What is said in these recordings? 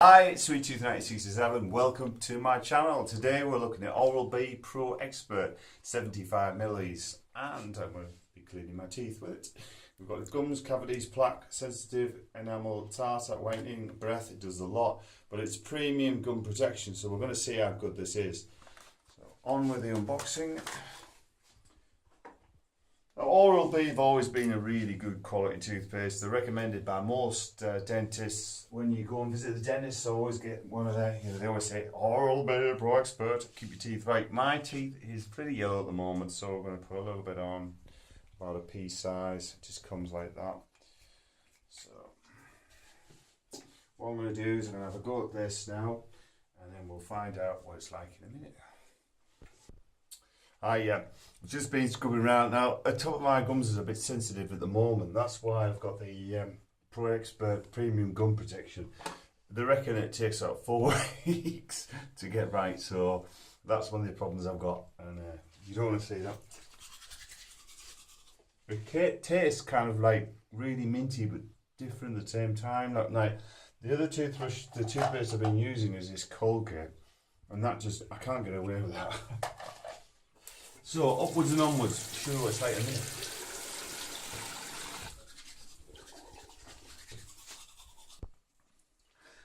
Hi, it's SweetTooth1967. Welcome to my channel. Today we're looking at Oral-B Pro Expert 75ml and I'm going to be cleaning my teeth with it. We've got gums, cavities, plaque, sensitive, enamel, tartar, whitening, breath. It does a lot, but it's premium gum protection, so we're going to see how good this is. So on with the unboxing. Oral-B have always been a really good quality toothpaste. They're recommended by most dentists. When you go and visit the dentist, always get one of their, they always say, Oral-B Pro Expert, keep your teeth right. My teeth is pretty yellow at the moment, so we're going to put a little bit on, about a pea size. It just comes like that. So, what I'm going to do is I'm going to have a go at this now, and then we'll find out what it's like in a minute. I've just been scrubbing around now. The top of my gums is a bit sensitive at the moment. That's why I've got the Pro Expert Premium Gum Protection. They reckon it takes about 4 weeks to get right, so that's one of the problems I've got, and you don't want to see that. It tastes kind of like really minty but different at the same time. Like the other toothbrush, the toothpaste I've been using is this Colgate, and that just, I can't get away with that. So, upwards and onwards. Sure what it's like in here.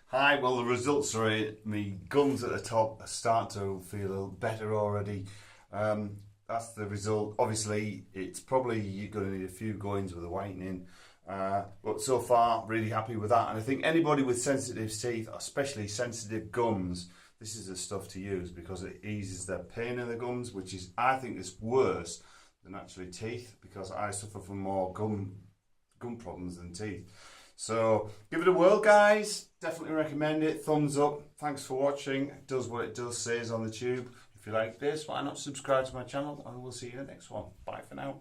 Hi, well the results are in. My gums at the top are starting to feel a little better already. That's the result. Obviously, it's probably you're going to need a few goings with the whitening. But so far, really happy with that. And I think anybody with sensitive teeth, especially sensitive gums, this is the stuff to use because it eases the pain in the gums, which is, I think, is worse than actually teeth because I suffer from more gum problems than teeth. So give it a whirl, guys. Definitely recommend it. Thumbs up. Thanks for watching. It does what it does, says on the tube. If you like this, why not subscribe to my channel, and we'll see you in the next one. Bye for now.